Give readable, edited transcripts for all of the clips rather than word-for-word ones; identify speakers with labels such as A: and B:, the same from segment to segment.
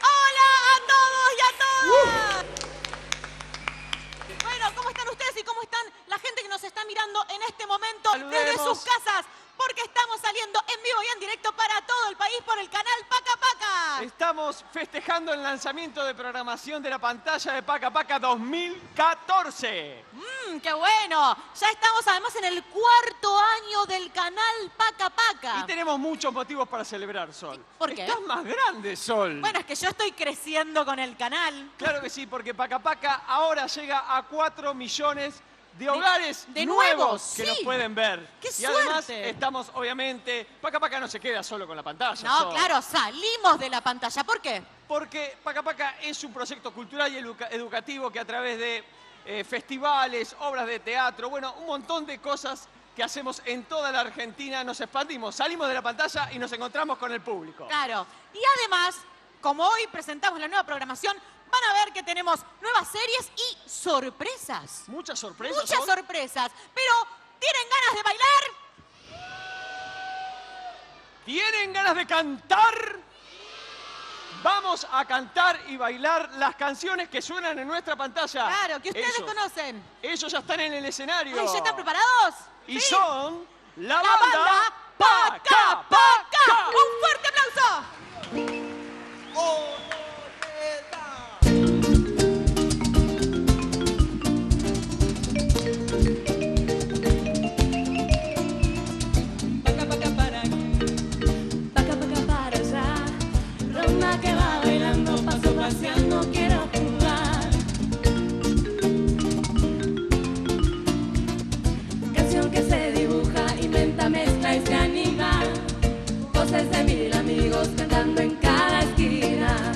A: ¡Hola a todos y a todas! Bueno, ¿cómo están ustedes y cómo están la gente que nos está mirando en este momento desde sus casas? Porque estamos saliendo en vivo y en directo para todo el país por el canal Paca Paca.
B: Estamos festejando el lanzamiento de programación de la pantalla de Paca Paca 2014.
A: ¡Qué bueno! Ya estamos además en el 4º año del canal Paca Paca.
B: Y tenemos muchos motivos para celebrar, Sol.
A: ¿Por qué?
B: Estás más grande, Sol.
A: Bueno, es que yo estoy creciendo con el canal.
B: Claro que sí, porque Paca Paca ahora llega a 4 millones de hogares
A: de
B: nuevos que
A: sí.
B: nos pueden ver.
A: ¡Qué
B: y además
A: suerte!
B: estamos, obviamente, Paca Paca no se queda solo con la pantalla.
A: No,
B: Sol.
A: claro, salimos de la pantalla. ¿Por qué?
B: Porque Paca Paca es un proyecto cultural y educativo que a través de festivales, obras de teatro, bueno, un montón de cosas que hacemos en toda la Argentina, nos expandimos, salimos de la pantalla y nos encontramos con el público.
A: Claro. Y además, como hoy presentamos la nueva programación, van a ver que tenemos nuevas series y sorpresas.
B: Muchas sorpresas.
A: Muchas
B: Sol.
A: sorpresas. Pero, ¿tienen ganas de bailar?
B: ¿Tienen ganas de cantar? Vamos a cantar y bailar las canciones que suenan en nuestra pantalla.
A: Claro, que ustedes conocen.
B: Ellos ya están en el escenario.
A: Ay, ¿ya están preparados?
B: Y
A: ¿Sí?
B: son la
A: La
B: banda
A: Paca Paca. ¡Un fuerte aplauso!
C: Paca paca para allá, ronda que va bailando, paso paseando, quiero jugar. Canción que se dibuja, inventa, mezcla y se anima. Voces de 1000 amigos cantando en cada esquina.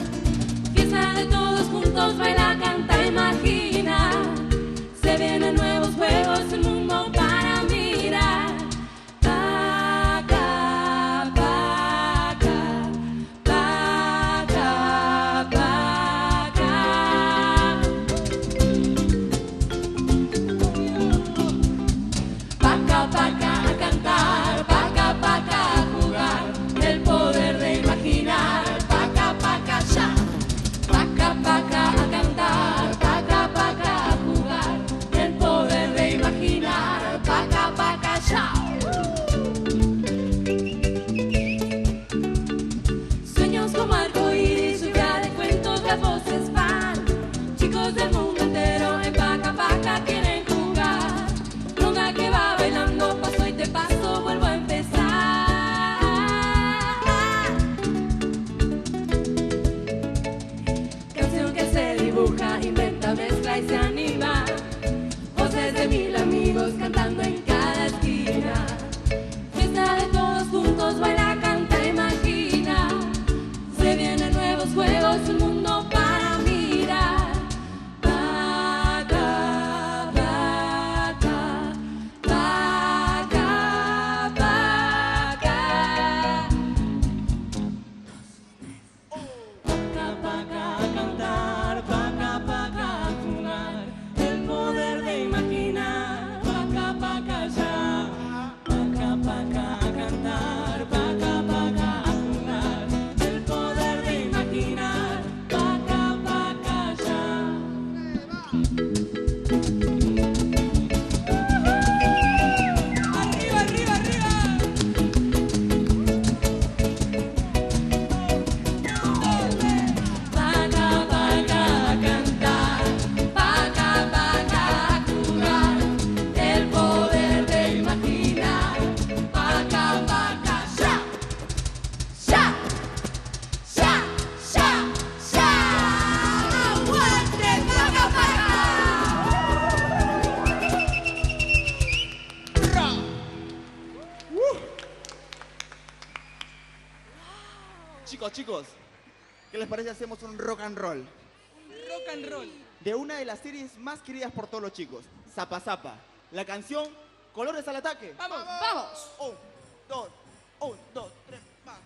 C: Fiesta de todos juntos, baila, canta, imagina. Se vienen nuevos juegos, un mundo para mirar. Paca, paca, paca, paca. Paca, paca a cantar, paca, paca a jugar. El poder de imaginar, paca, paca ya. Paca, paca a cantar, paca, paca a jugar. El poder de imaginar, paca, paca ya. Sueños como arcoíris, lluvia de cuentos, las voces van. Chicos del mundo entero en Paca Paca quieren jugar. Ronda que va bailando, paso y te paso, vuelvo a empezar. Canción que se dibuja, inventa, mezcla y se anima. Voces de 1000 amigos cantando en cada esquina. Fiesta de todos juntos, baila, canta, imagina. Se vienen nuevos juegos, un mundo para mirar. Paca, paca, paca, paca. Paca, paca a cantar, paca, paca a jugar. El poder de imaginar, paca, paca ya. Paca, paca a cantar, paca, paca a jugar. El poder de imaginar, paca, paca ya. Arriba, arriba, arriba. Paca, paca a cantar, paca, paca a jugar. El poder de imaginar, paca, paca ya. Ya, ya, ya, ya. ¡Aguante, paca, paca!
D: Chicos, ¿qué les parece si hacemos un rock and roll?
C: Rock and roll.
D: De una de las series más queridas por todos los chicos, Zapa Zapa. La canción Colores al ataque.
C: Vamos, vamos.
D: 1, 2, 1, 2, 3, va.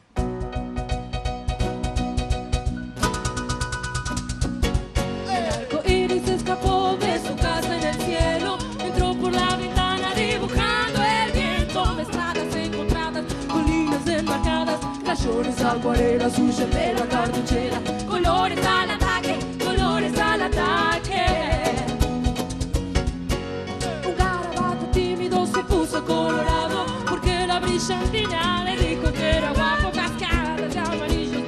C: El arco iris escapó de su casa en el cielo, entró por la ventana dibujando el viento, estradas encontradas, colinas enmarcadas, crayones, acuarelas, huyen de la cartuchera. Colores al ataque, colores al ataque. Un garabato tímido se puso colorado porque la brillantina le dijo que era guapo. Cascadas de amarillo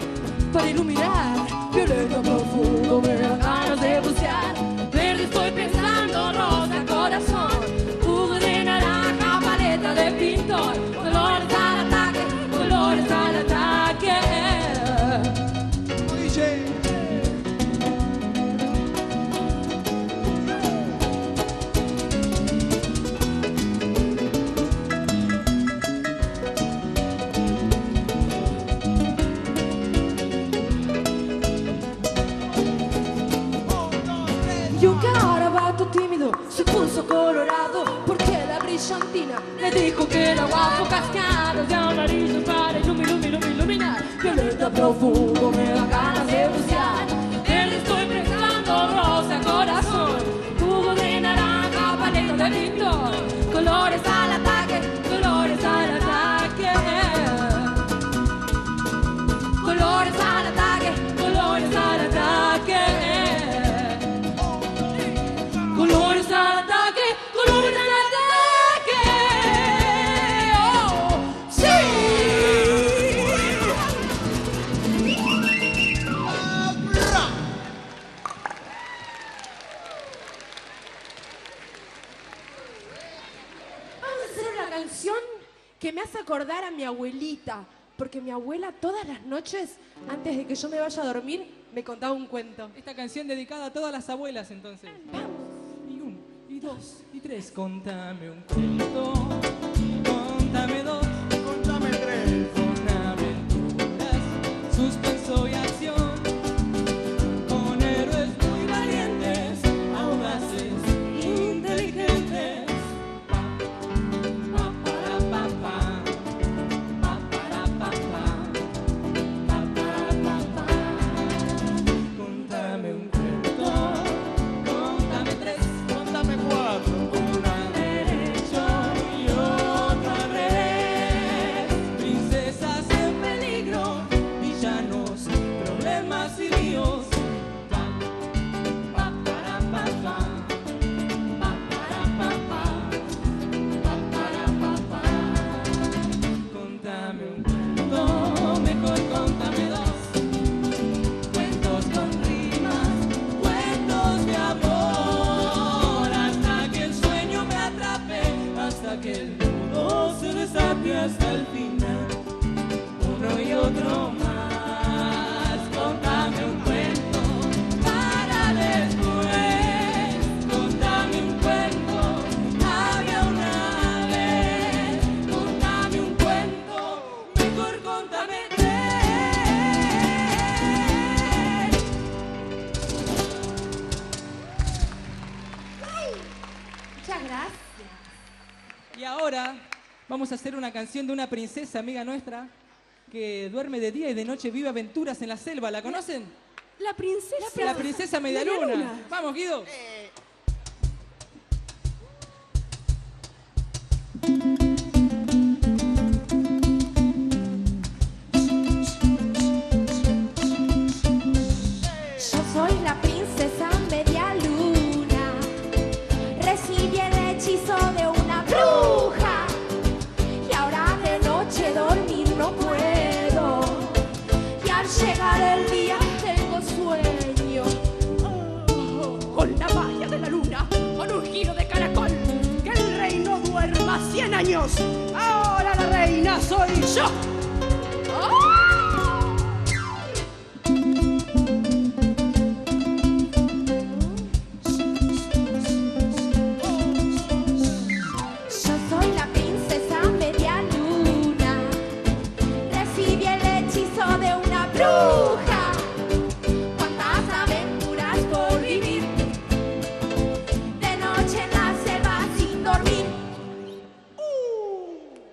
C: para iluminar. Violeta profundo, me dan ganas de bucear. Verde estoy pensando, rosa corazón. Jugo de naranja, paleta de pintor. Colores al ataque, colores al ataque. Y un garabato tímido se puso colorado porque la brillantina le dijo que era guapo. Cascadas de amarillo para iluminar. Violeta profundo, me da ganas de bucear. Verde estoy pensando, rosa corazón. Jugo de naranja, paleta de pintor. Colores al ataque, colores al ataque. Colores al ataque, colores al ataque. Colores al ataque, colores al ataque. ¡Oh, sí! Vamos a hacer una canción que me hace acordar a mi abuelita, porque mi abuela todas las noches, antes de que yo me vaya a dormir, me contaba un cuento.
E: Esta canción dedicada a todas las abuelas, entonces.
C: Vamos.
E: Y 1, y 2, y 3. Contame un cuento, contame 2,
D: Contame 3.
E: con aventuras, suspenso y acción, con héroes muy valientes, audaces, inteligentes. Pa, para, pa, pa. Pa, para, pa, pa. Pa, para, pa, pa. Contame un cuento, contame 3.
D: Contame 4.
E: Uno al derecho y otro al revés. Princesas en peligro, villanos, problemas y líos. Pa, pa, para, pa, pa. Pa, para, pa, pa. Pa, para, pa, pa. Contame un cuento, mejor contame 2. Cuentos con rimas, cuentos de amor, hasta que el sueño me atrape, hasta que el nudo se desate hasta el final. Uno y otro más, contame un cuento para después. Contame un cuento, había una vez. Contame un cuento, mejor contame 3.
C: Muchas gracias.
E: Y ahora vamos a hacer una canción de una princesa amiga nuestra que duerme de día y de noche, vive aventuras en la selva. ¿La conocen?
C: La princesa.
E: La princesa Medialuna. Vamos, Guido.
C: Yo soy la princesa media luna. Recibí el hechizo de una bruja. Y ahora de noche dormir no puedo. Y al llegar el día tengo sueño. Con la magia de la luna, con un giro de caracol. Que el reino duerma 100 años. Ahora la reina soy yo. Yo soy la princesa media luna. Recibí el hechizo de una bruja. Cuántas aventuras por vivir. De noche en la selva sin dormir.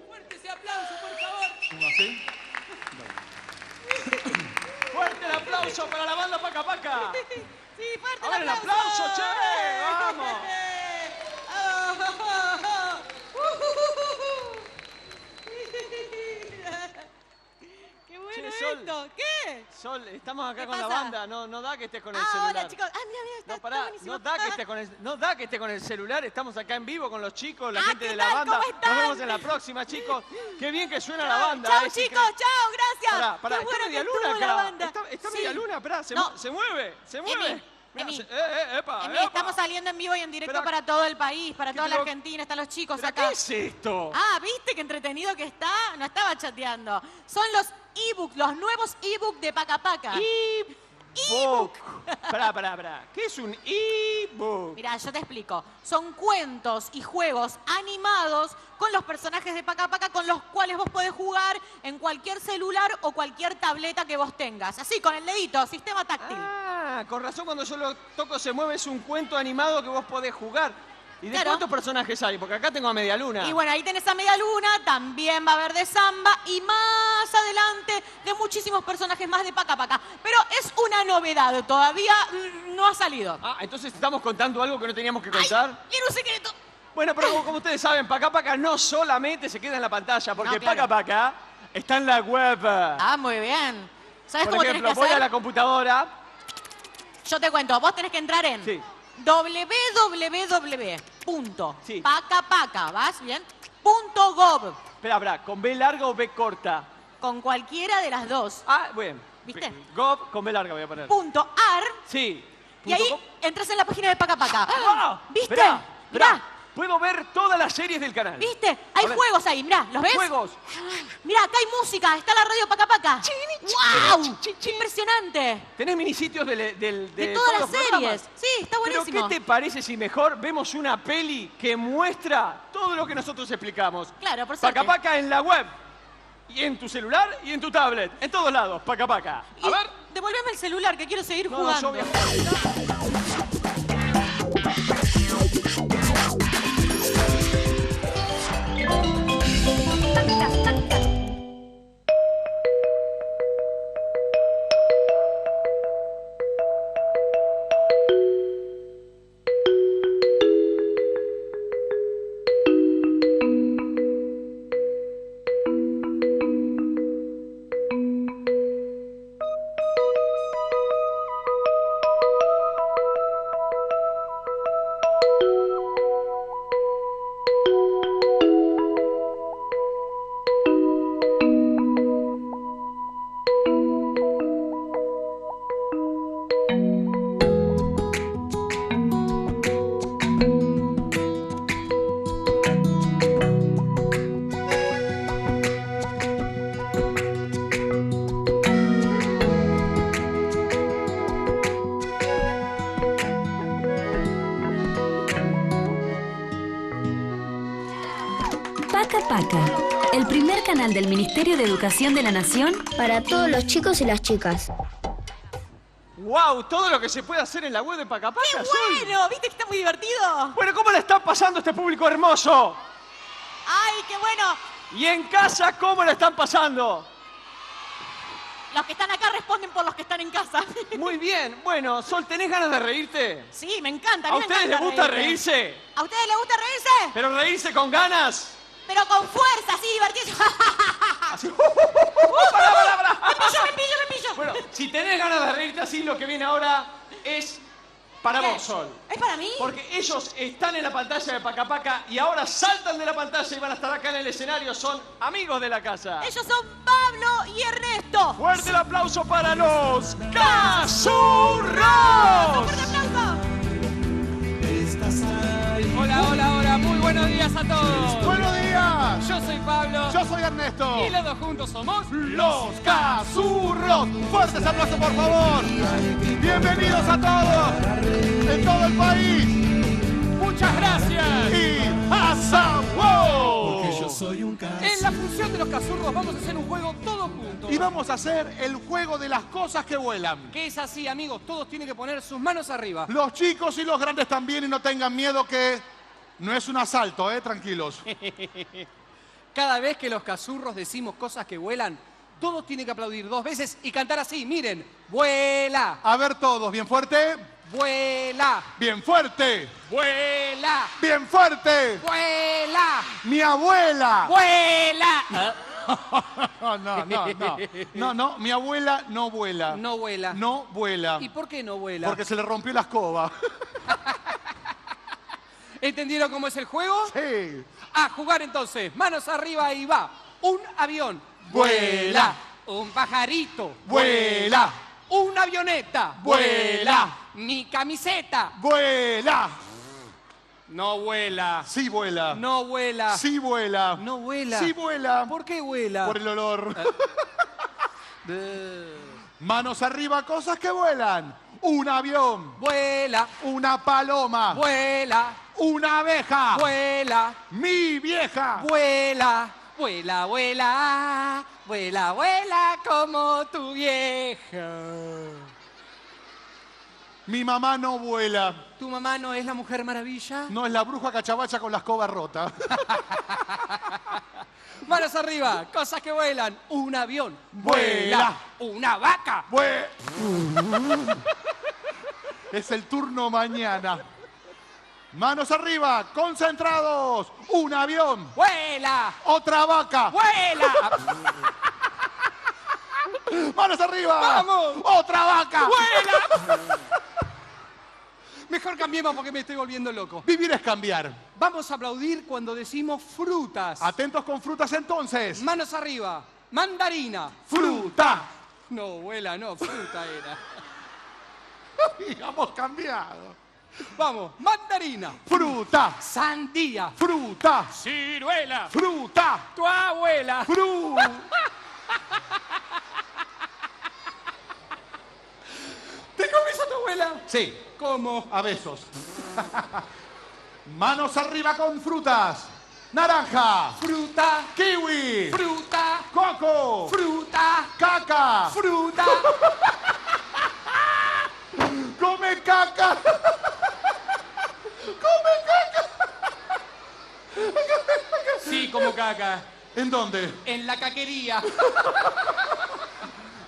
E: Fuerte ese aplauso, por favor.
B: ¿Cómo así? Fuerte el aplauso para la banda Paca Paca.
A: Sí, fuerte
B: A ver el aplauso, che. Vamos.
A: Qué bueno. esto? ¿Qué?
B: Sol, estamos acá
A: ¿Qué
B: con la
A: pasa?
B: banda, no da que estés con el
A: Ah,
B: celular.
A: hola, chicos. Ah, mira, está,
B: No, pará,
A: está buenísimo.
B: no da que estés con el celular, estamos acá en vivo con los chicos, la
A: Ah,
B: gente
A: ¿qué
B: de la
A: tal?
B: banda.
A: ¿Cómo están?
B: Nos vemos en la próxima, chicos. Qué bien que suena la banda.
A: Chao,
B: es
A: chicos,
B: increíble.
A: chao, gracias.
B: Pará,
A: Qué
B: está
A: bueno
B: media
A: que
B: luna
A: estuvo la
B: acá.
A: banda.
B: Está
A: Sí.
B: media luna, esperá, se
A: No.
B: mueve. Mirá,
A: Emi,
B: epa,
A: Emi,
B: epa.
A: estamos saliendo en vivo y en directo
B: Pero-
A: para todo el país, para
B: ¿Qué
A: toda la
B: pero-
A: Argentina. Están los chicos
B: ¿Pero
A: acá.
B: qué es esto?
A: Ah, ¿viste qué entretenido que está? No estaba chateando. Son los ebooks, los nuevos ebooks de Paca Paca.
B: E-book. Pará. ¿Qué es un e-book?
A: Mirá, yo te explico. Son cuentos y juegos animados con los personajes de Paca Paca con los cuales vos podés jugar en cualquier celular o cualquier tableta que vos tengas. Así, con el dedito, sistema táctil.
B: Ah, con razón cuando yo lo toco se mueve, es un cuento animado que vos podés jugar. ¿Y de
A: Claro.
B: cuántos personajes hay? Porque acá tengo a media luna.
A: Y bueno, ahí tenés a Media Luna, también va a haber de Samba y más adelante de muchísimos personajes más de Paca Paca. Pero es una novedad, todavía no ha salido.
B: Ah, entonces estamos contando algo que no teníamos que contar.
A: ¡Quiero un secreto!
B: Bueno, pero como ustedes saben, Paca Paca no solamente se queda en la pantalla, porque
A: No, claro.
B: Paca Paca está en la web.
A: Ah, muy bien. ¿Sabes
B: Por
A: cómo
B: ejemplo,
A: tenés que
B: voy
A: hacer?
B: a la computadora.
A: Yo te cuento, vos tenés que entrar en
B: Sí. Sí.
A: www.pacapaca, ¿vas bien? .gov,
B: Espera, ¿con B larga o B corta?
A: con cualquiera de las dos.
B: Ah, bien.
A: ¿Viste?
B: Gov con B larga voy a poner.
A: .ar,
B: Sí.
A: y ahí
B: .gov.
A: entras en la página de Paca Paca.
B: ¡Ah!
A: ¿Viste?
B: Esperá.
A: Mirá,
B: Puedo ver todas las series del canal.
A: ¿viste? Hay
B: A ver.
A: juegos ahí, mirá, ¿los ves?
B: Juegos.
A: Mirá, acá hay música, está la radio Paca Paca. ¡Wow! ¡Impresionante!
B: Tenés minisitios de
A: De todas
B: todos
A: las
B: los programas.
A: series. Sí, está
B: Pero
A: buenísimo.
B: ¿qué te parece si mejor vemos una peli que muestra todo lo que nosotros explicamos?
A: Claro, por suerte.
B: Paca Paca en la web. Y en tu celular y en tu tablet. En todos lados, Paca Paca.
A: Y
B: A ver.
A: devolveme el celular, que quiero seguir
B: No,
A: jugando.
B: yo voy a
F: Paca Paca, el primer canal del Ministerio de Educación de la Nación
G: Para todos los chicos y las chicas.
B: ¡Wow! Todo lo que se puede hacer en la web de Paca Paca. Sol.
A: Bueno, ¿viste que está muy divertido?
B: Bueno, ¿cómo la está pasando este público hermoso?
A: ¡Ay, qué bueno!
B: Y en casa, ¿cómo la están pasando?
A: Los que están acá responden por los que están en casa.
B: Muy bien. Bueno, Sol, ¿tenés ganas de reírte?
A: Sí, me encanta.
B: ¿A
A: mí me
B: ustedes les
A: encanta
B: gusta
A: reírme.
B: reírse?
A: ¿A ustedes les gusta reírse?
B: ¿Pero reírse con ganas?
A: Pero con fuerza, así divertido.
B: Así. ¡Pará!
A: Me pillo.
B: Bueno, si tenés ganas de reírte así, lo que viene ahora es para
A: ¿Qué?
B: vos, Sol.
A: ¿Es para mí?
B: Porque ellos están en la pantalla de Paca Paca y ahora saltan de la pantalla y van a estar acá en el escenario. Son amigos de la casa.
A: Ellos son Pablo y Ernesto.
B: Fuerte el aplauso para los Cazurros.
A: ¡Fuerte aplauso!
E: Hola, muy buenos días a todos.
H: ¡Buenos días!
E: Yo soy Pablo
H: Yo soy Ernesto.
E: y los dos juntos somos
H: Los Cazurros. Fuertes aplausos, por favor. Bienvenidos a todos en todo el país.
E: Muchas gracias.
H: Y ¡Asawo!
E: En la función de los Cazurros vamos a hacer un juego todos juntos.
H: Y vamos a hacer el juego de las cosas que vuelan.
E: Que es así, amigos, todos tienen que poner sus manos arriba.
H: Los chicos y los grandes también, y no tengan miedo que no es un asalto, tranquilos.
E: Cada vez que los Cazurros decimos cosas que vuelan, todos tienen que aplaudir 2 veces y cantar así, miren, vuela,
H: A ver todos, bien fuerte,
E: vuela,
H: bien fuerte,
E: vuela,
H: bien fuerte.
E: vuela,
H: Mi abuela.
E: vuela.
H: No, mi abuela no vuela.
I: No vuela.
H: No vuela.
I: ¿Y por qué no vuela?
H: Porque se le rompió la escoba.
I: ¿Entendieron cómo es el juego?
H: Sí.
I: A jugar entonces. Manos arriba y va. Un avión.
H: Vuela.
I: Un pajarito.
H: Vuela.
I: Una avioneta.
H: Vuela.
I: Mi camiseta.
H: Vuela.
I: No vuela.
H: Sí vuela.
I: No vuela.
H: Sí vuela.
I: No vuela.
H: Sí vuela.
I: ¿Por qué vuela?
H: Por el olor. Manos arriba, cosas que vuelan. Un avión.
I: Vuela.
H: Una paloma.
I: Vuela.
H: Una abeja.
I: Vuela.
H: Mi vieja.
I: Vuela. Vuela, vuela. Vuela, vuela como tu vieja.
H: Mi mamá no vuela.
I: ¿Tu mamá no es la Mujer Maravilla?
H: No es la bruja cachabacha con la escoba rota.
I: Manos arriba, cosas que vuelan. Un avión.
H: Vuela.
I: Una vaca.
H: Es el turno mañana. Manos arriba, concentrados. Un avión.
I: Vuela.
H: Otra vaca.
I: Vuela.
H: Manos arriba.
I: ¡Vamos!
H: Otra vaca.
I: Vuela. Mejor cambiemos porque me estoy volviendo loco.
H: Vivir es cambiar.
I: Vamos a aplaudir cuando decimos frutas.
H: Atentos con frutas entonces.
I: Manos arriba. Mandarina.
H: Fruta.
I: No, vuela, no, fruta era.
H: Hemos cambiado.
I: Vamos, mandarina.
H: Fruta.
I: Sandía.
H: Fruta.
I: Ciruela.
H: Fruta.
I: Tu abuela. ¿Te comes a tu abuela?
H: Sí.
I: ¿Cómo?
H: A besos. Manos arriba con frutas. Naranja.
I: Fruta.
H: Kiwi.
I: Fruta.
H: Coco.
I: Fruta.
H: Caca.
I: Fruta.
H: Come caca. Come caca.
I: Sí, como caca.
H: ¿En dónde?
I: En la caquería.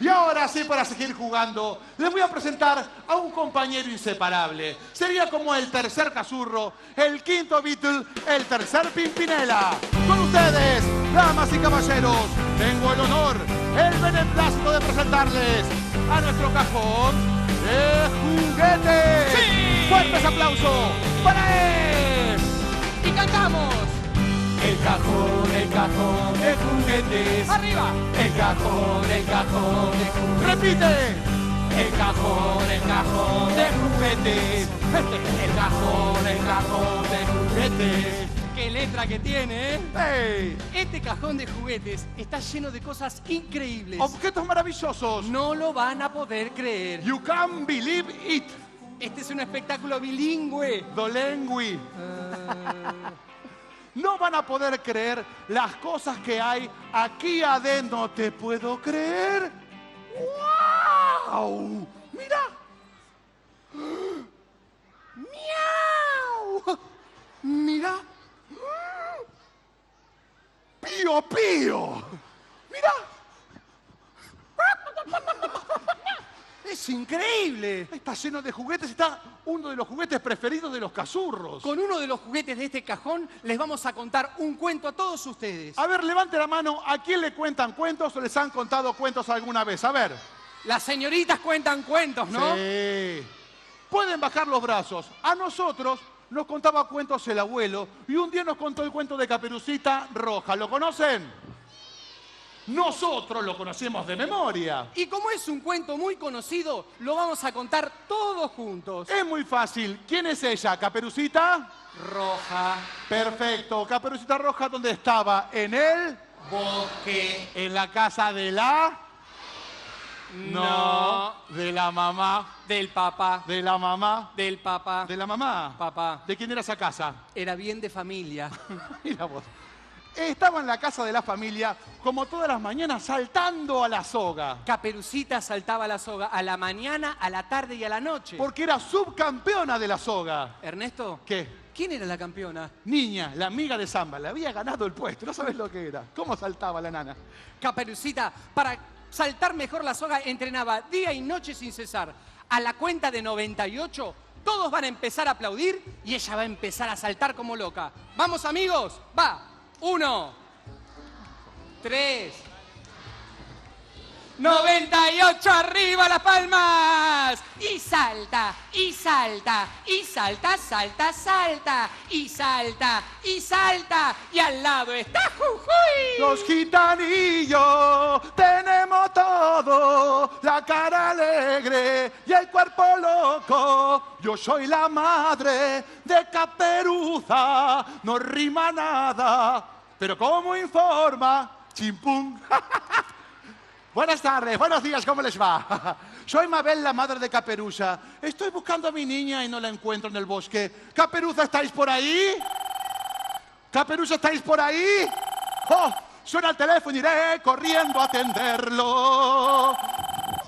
H: Y ahora sí, para seguir jugando, les voy a presentar a un compañero inseparable. Sería como el tercer Cazurro, el quinto Beatle, el tercer Pimpinela. Con ustedes, damas y caballeros, tengo el honor, el beneplácito de presentarles a nuestro cajón de juguetes.
I: ¡Sí!
H: ¡Fuertes aplausos para él!
I: Y cantamos.
C: El cajón de juguetes.
I: Arriba.
C: El cajón de juguetes.
H: ¡Repite!
C: El cajón de juguetes. El cajón de juguetes.
I: Qué letra que tiene, ¿eh?
H: ¡Hey!
I: Este cajón de juguetes está lleno de cosas increíbles.
H: Objetos maravillosos.
I: No lo van a poder creer.
H: You can believe it.
I: Este es un espectáculo bilingüe.
H: Dolengui. No van a poder creer las cosas que hay aquí adentro. No te puedo creer. ¡Wow! ¡Mira! ¡Miau! ¡Mira! ¡Pío, pío! ¡Mira!
I: ¡Es increíble!
H: Está lleno de juguetes. Está uno de los juguetes preferidos de los Cazurros.
I: Con uno de los juguetes de este cajón les vamos a contar un cuento a todos ustedes.
H: A ver, levante la mano. ¿A quién le cuentan cuentos o les han contado cuentos alguna vez? A ver.
I: Las señoritas cuentan cuentos, ¿no?
H: Sí. Pueden bajar los brazos. A nosotros nos contaba cuentos el abuelo y un día nos contó el cuento de Caperucita Roja. ¿Lo conocen? Nosotros lo conocemos de memoria.
I: Y como es un cuento muy conocido, lo vamos a contar todos juntos.
H: Es muy fácil. ¿Quién es ella? ¿Caperucita?
I: Roja.
H: Perfecto. Caperucita Roja, ¿dónde estaba? En el
I: Bosque.
H: En la casa de la...
I: No.
H: De la mamá.
I: Del papá.
H: De la mamá.
I: Del papá.
H: De la mamá.
I: Papá.
H: ¿De quién era esa casa?
I: Era bien de familia.
H: Mira vos. Estaba en la casa de la familia, como todas las mañanas, saltando a la soga.
I: Caperucita saltaba la soga a la mañana, a la tarde y a la noche.
H: Porque era subcampeona de la soga.
I: Ernesto,
H: ¿Qué?
I: ¿quién era la campeona?
H: Niña, la amiga de Samba, le había ganado el puesto. No sabes lo que era. ¿Cómo saltaba la nana?
I: Caperucita, para saltar mejor la soga, entrenaba día y noche sin cesar. A la cuenta de 98, todos van a empezar a aplaudir y ella va a empezar a saltar como loca. ¿Vamos, amigos? Va. 1, 3. 98, arriba las palmas. Y salta, y salta, y salta, salta, salta. Y salta, y salta. Y al lado está Jujuy.
H: Los gitanillos tenemos todo, la cara alegre y el cuerpo loco. Yo soy la madre de Caperuza, no rima nada, pero como informa, chimpum. Buenas tardes, buenos días, ¿cómo les va? Soy Mabel, la madre de Caperuza. Estoy buscando a mi niña y no la encuentro en el bosque. ¿Caperuza, estáis por ahí? ¿Caperuza, estáis por ahí? ¡Oh! Suena el teléfono y iré corriendo a atenderlo.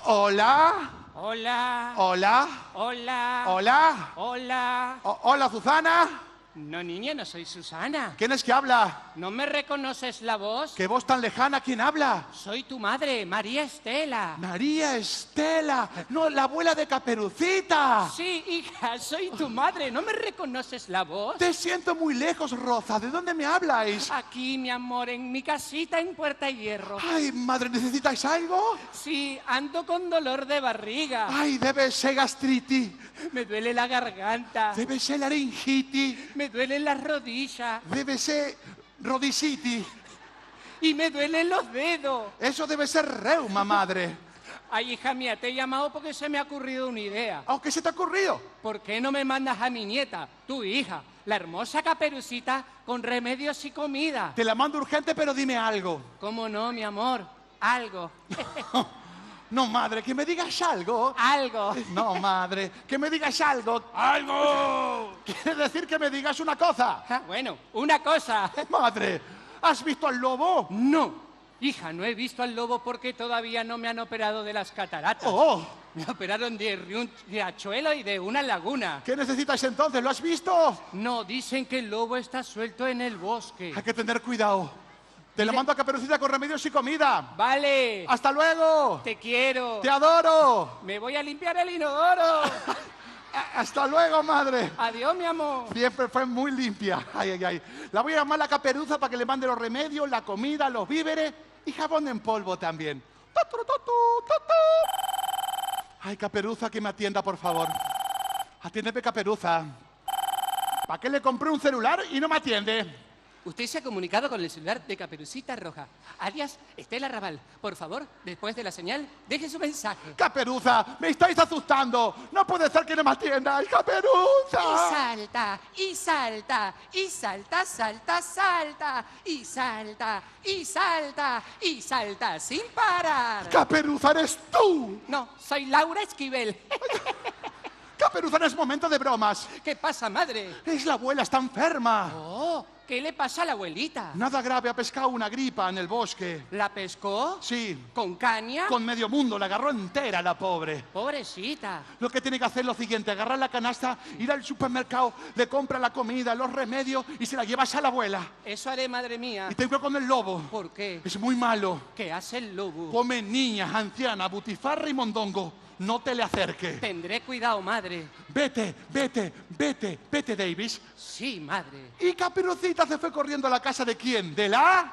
H: ¿Hola?
I: Hola.
H: ¿Hola?
I: Hola.
H: ¿Hola?
I: Hola.
H: ¿Hola, Susana?
I: No, niña, no soy Susana.
H: ¿Quién es que habla?
I: ¿No me reconoces la voz?
H: ¿Qué voz tan lejana? ¿Quién habla?
I: Soy tu madre, María Estela.
H: María Estela. No, la abuela de Caperucita.
I: Sí, hija, soy tu madre. ¿No me reconoces la voz?
H: Te siento muy lejos, Rosa. ¿De dónde me habláis?
I: Aquí, mi amor, en mi casita en Puerta Hierro.
H: Ay, madre, ¿necesitáis algo?
I: Sí, ando con dolor de barriga.
H: Ay, debe ser gastritis.
I: Me duele la garganta.
H: Debe ser laringitis.
I: Me duelen las rodillas.
H: Debe ser rodicitis.
I: Y me duelen los dedos.
H: Eso debe ser reuma, madre.
I: Ay, hija mía, te he llamado porque se me ha ocurrido una idea.
H: ¿Qué se te ha ocurrido?
I: ¿Por qué no me mandas a mi nieta, tu hija, la hermosa Caperucita, con remedios y comida?
H: Te la mando urgente, pero dime algo.
I: ¿Cómo no, mi amor? Algo.
H: No, madre, que me digas algo.
I: Algo.
H: No, madre, que me digas algo.
B: ¡Algo!
H: Quiere decir que me digas una cosa.
I: Bueno, una cosa.
H: Madre, ¿has visto al lobo?
I: No, hija, no he visto al lobo porque todavía no me han operado de las cataratas.
H: Oh,
I: Me operaron de un riachuelo y de una laguna.
H: ¿qué necesitas entonces? ¿Lo has visto?
I: No, dicen que el lobo está suelto en el bosque.
H: Hay que tener cuidado. Te la mando a Caperucita con remedios y comida.
I: Vale.
H: ¡Hasta luego!
I: Te quiero.
H: ¡Te adoro!
I: Me voy a limpiar el inodoro.
H: ¡Hasta luego, madre!
I: Adiós, mi amor.
H: Siempre fue muy limpia. Ay, ay, ay. La voy a llamar a la Caperuza para que le mande los remedios, la comida, los víveres y jabón en polvo también. Ay, Caperuza, que me atienda, por favor. Atiéndeme, Caperuza. ¿Para qué le compré un celular y no me atiende?
I: Usted se ha comunicado con el celular de Caperucita Roja, alias Estela Raval. Por favor, después de la señal, deje su mensaje.
H: Caperuza, me estáis asustando. No puede ser que no me atiendas, Caperuza.
I: Y salta, y salta, y salta, salta, salta, y salta, y salta, y salta sin parar.
H: Caperuza, eres tú.
I: No, soy Laura Esquivel.
H: Caperuza, no es momento de bromas.
I: ¿Qué pasa, madre?
H: Es la abuela, está enferma.
I: Oh, ¿qué le pasa a la abuelita?
H: Nada grave, ha pescado una gripa en el bosque.
I: ¿La pescó?
H: Sí.
I: ¿Con caña?
H: Con medio mundo, la agarró entera la pobre.
I: Pobrecita.
H: Lo que tiene que hacer es lo siguiente, agarrar la canasta, ir al supermercado, le compra la comida, los remedios y se la llevas a la abuela.
I: Eso haré, madre mía.
H: Y te encuentro con el lobo.
I: ¿Por qué?
H: Es muy malo.
I: ¿Qué hace el lobo?
H: Come niñas, ancianas, butifarra y mondongo. No te le acerques.
I: Tendré cuidado, madre.
H: Vete, vete, vete, vete, Davis.
I: Sí, madre.
H: Y Caperucita se fue corriendo a la casa de quién, de la...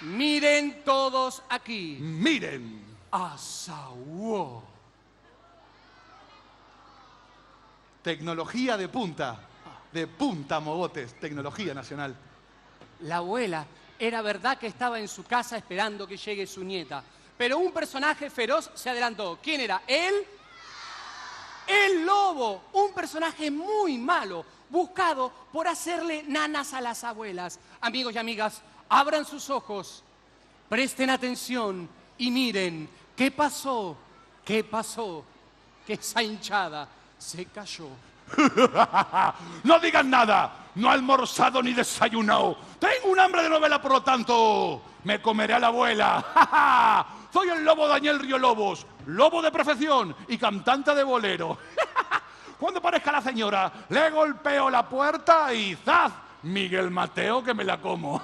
I: Miren todos aquí.
H: Miren.
I: Asaúo.
H: Tecnología de punta, mogotes, tecnología nacional.
I: La abuela era verdad que estaba en su casa esperando que llegue su nieta. Pero un personaje feroz se adelantó. ¿Quién era? Él. El lobo. Un personaje muy malo, buscado por hacerle nanas a las abuelas. Amigos y amigas, abran sus ojos, presten atención y miren qué pasó, qué pasó, que esa hinchada se cayó.
H: No digan nada, no he almorzado ni desayunado. Tengo un hambre de novela, por lo tanto, me comeré a la abuela. Soy el lobo Daniel Río Lobos, lobo de profesión y cantante de bolero. Cuando aparezca la señora, le golpeo la puerta y ¡zaz! Miguel Mateo, que me la como.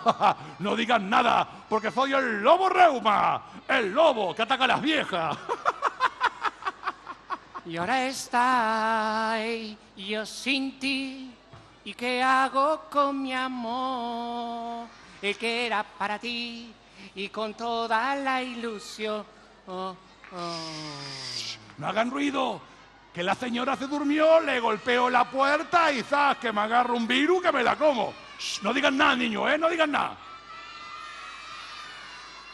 H: No digan nada, porque soy el lobo reuma, el lobo que ataca a las viejas.
I: Y ahora estoy yo sin ti, ¿y qué hago con mi amor? el que era para ti y con toda la ilusión. Oh, oh.
H: No hagan ruido, que la señora se durmió, le golpeo la puerta y ¡zas! Que me agarro un virus que me la como. Shh, no digan nada, niño, no digan nada.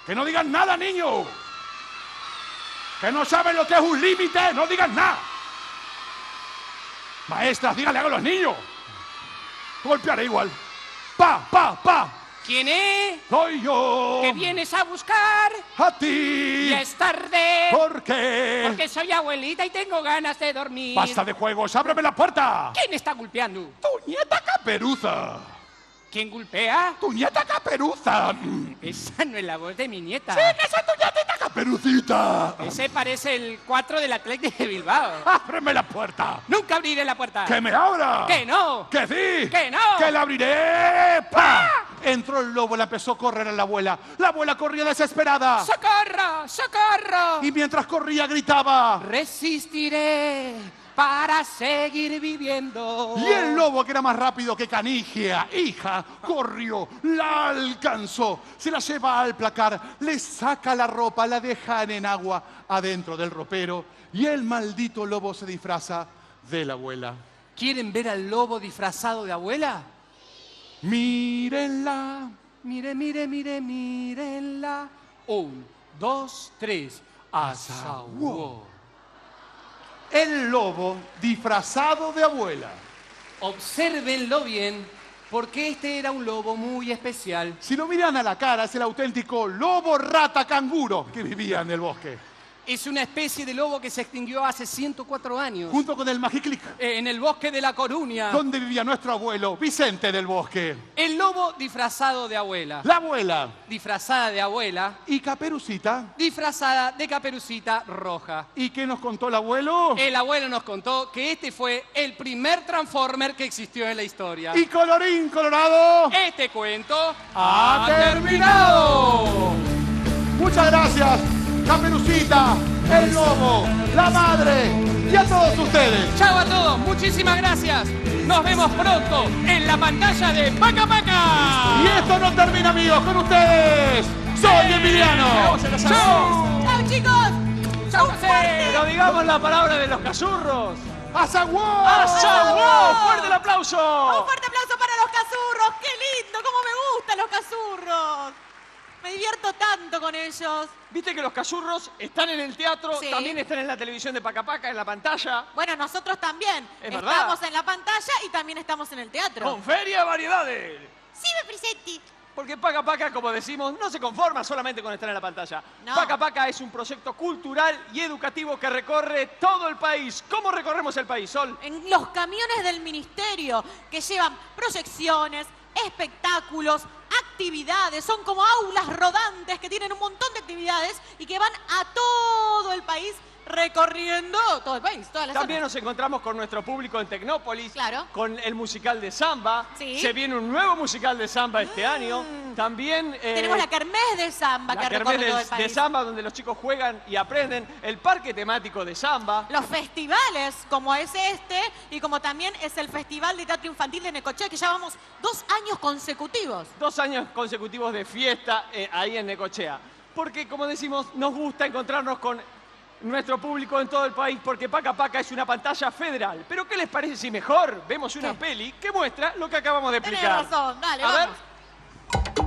H: Que no digan nada, niño. Que no saben lo que es un límite, no digan nada. Maestras, díganle algo a los niños. Golpearé igual. Pa.
I: ¿Quién es?
H: Soy yo.
I: ¿Que vienes a buscar?
H: A ti.
I: Ya es tarde.
H: ¿Por qué?
I: Porque soy abuelita y tengo ganas de dormir.
H: Basta de juegos, ábreme la puerta.
I: ¿Quién está golpeando?
H: Tu nieta Caperuza.
I: ¿Quién golpea?
H: Tu nieta Caperuza.
I: Esa no es la voz de mi nieta.
H: Sí, que esa es tu nietita Caperucita.
I: Ese parece el 4 del Athletic de Bilbao.
H: Ábreme la puerta.
I: Nunca abriré la puerta.
H: ¡Que me abra!
I: ¡Que no!
H: ¡Que sí!
I: ¡Que no!
H: ¡Que la abriré! ¡Pa! Entró el lobo, la empezó a correr a la abuela. La abuela corría desesperada.
I: ¡Socorro! ¡Socorro!
H: Y mientras corría gritaba.
I: Resistiré para seguir viviendo.
H: Y el lobo, que era más rápido que Canigia, hija, corrió, la alcanzó, se la lleva al placar, le saca la ropa, la dejan en agua adentro del ropero y el maldito lobo se disfraza de la abuela.
I: ¿Quieren ver al lobo disfrazado de abuela?
H: Mírenla.
I: Mírenla. 1, 2, 3. Asahuó.
H: El lobo disfrazado de abuela.
I: Obsérvenlo bien, porque este era un lobo muy especial.
H: Si lo miran a la cara, es el auténtico lobo rata canguro que vivía en el bosque.
I: Es una especie de lobo que se extinguió hace 104 años.
H: Junto con el Magiclic.
I: En el bosque de La Coruña.
H: Donde vivía nuestro abuelo, Vicente del Bosque.
I: El lobo disfrazado de abuela.
H: La abuela.
I: Disfrazada de abuela.
H: Y Caperucita.
I: Disfrazada de Caperucita roja.
H: ¿Y qué nos contó el abuelo?
I: El abuelo nos contó que este fue el primer Transformer que existió en la historia.
H: Y colorín colorado.
I: Este cuento
H: ha terminado. Muchas gracias, Caperucita, el lobo, la madre y a todos ustedes.
I: Chao a todos, muchísimas gracias. Nos vemos pronto en la pantalla de Paca Paca.
H: Y esto no termina, amigos, con ustedes. Soy Emiliano.
I: ¡Chao!
A: ¡Chao, chicos!
I: ¡Chao,
B: Pero digamos la palabra de los cazurros.
H: ¡Asahuó!
B: ¡Asahuó! ¡Fuerte el aplauso!
A: Un fuerte aplauso para los cazurros. ¡Qué lindo! ¡Cómo me gustan los cazurros! Me divierto tanto con ellos.
B: Viste que los cazurros están en el teatro,
A: Sí.
B: también están en la televisión de Paca Paca, en la pantalla.
A: Bueno, nosotros también.
B: Es verdad.
A: Estamos en la pantalla y también estamos en el teatro.
B: Con Feria de Variedades.
A: Sí, me presenti.
B: Porque Paca Paca, como decimos, no se conforma solamente con estar en la pantalla.
A: No.
B: Paca Paca es un proyecto cultural y educativo que recorre todo el país. ¿Cómo recorremos el país, Sol?
A: En los camiones del ministerio que llevan proyecciones, espectáculos, actividades, son como aulas rodantes que tienen un montón de actividades y que van a todo el país recorriendo todo el país, todas las
B: También
A: zonas.
B: nos encontramos con nuestro público en Tecnópolis,
A: Claro.
B: con el musical de samba.
A: Sí.
B: Se viene un nuevo musical de samba este año. También
A: Tenemos la kermés de samba
B: la
A: que
B: kermés
A: recorre todo el
B: de
A: país.
B: samba, donde los chicos juegan y aprenden. El parque temático de samba.
A: Los festivales, como es este, y como también es el Festival de Teatro Infantil de Necochea, que ya vamos 2 años consecutivos.
B: 2 años consecutivos de fiesta ahí en Necochea. Porque, como decimos, nos gusta encontrarnos con nuestro público en todo el país, porque Paca Paca es una pantalla federal. Pero ¿qué les parece si mejor vemos una
A: ¿Qué?
B: peli que muestra lo que acabamos de
A: Tenés
B: explicar?
A: razón, dale,
B: A ver.
A: vamos.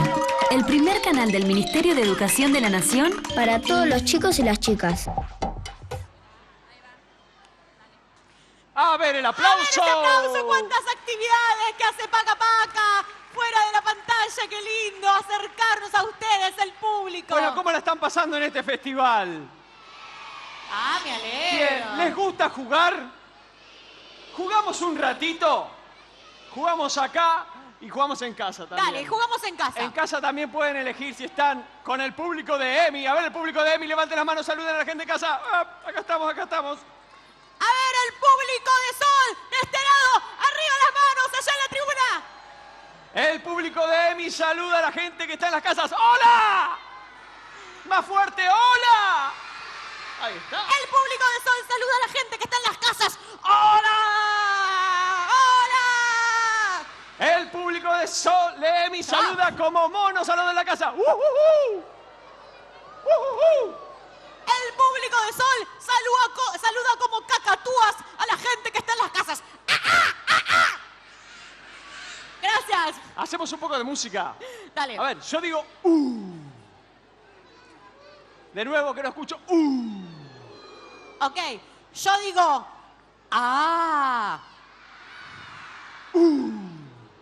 F: Paca, el primer canal del Ministerio de Educación de la Nación
G: Para todos los chicos y las chicas.
B: A ver el aplauso.
A: ¡A ver ese aplauso! ¡Cuántas actividades que hace Paca Paca! Fuera de la pantalla, qué lindo acercarnos a ustedes, el público.
B: Bueno, ¿cómo la están pasando en este festival?
A: Ah, me alegro.
B: Bien, ¿les gusta jugar? ¿Jugamos un ratito? Jugamos acá y jugamos en casa también.
A: Dale, jugamos en casa.
B: En casa también pueden elegir si están con el público de EMI. A ver, el público de EMI, levanten las manos, saluden a la gente en casa. Ah, acá estamos, acá estamos.
A: A ver, el público de Sol, de este lado, arriba las manos, allá en la tribuna.
B: El público de EMI saluda a la gente que está en las casas. ¡Hola! ¡Más fuerte! ¡Hola! Ahí está.
A: El público de Sol saluda a la gente que está en las casas. ¡Hola! ¡Hola!
B: El público de Sol, de EMI saluda como monos a los de la casa.
A: El público de Sol saluda como cacatúas a la gente que está en las casas. Gracias.
B: Hacemos un poco de música.
A: Dale.
B: A ver, yo digo De nuevo, que no escucho
A: Ok, yo digo ¡ah!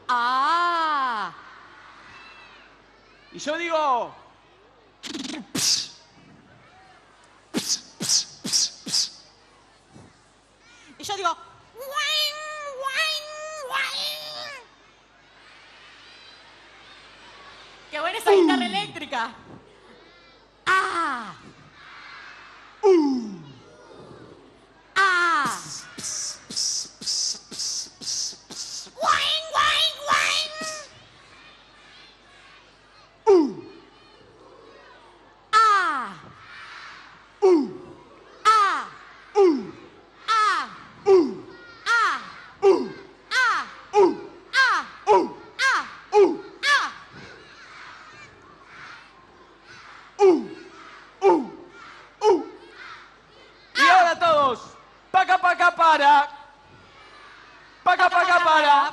A: ¡ah!
B: Y yo digo
A: Y yo digo ¡Wing, wing, wing! ¡Qué buena esa guitarra eléctrica! ¡Ah! ¡ah! ¡Wing, wing, wing! ¡ah! ¡ah!
B: Y ahora todos, paca paca para. Paca paca para.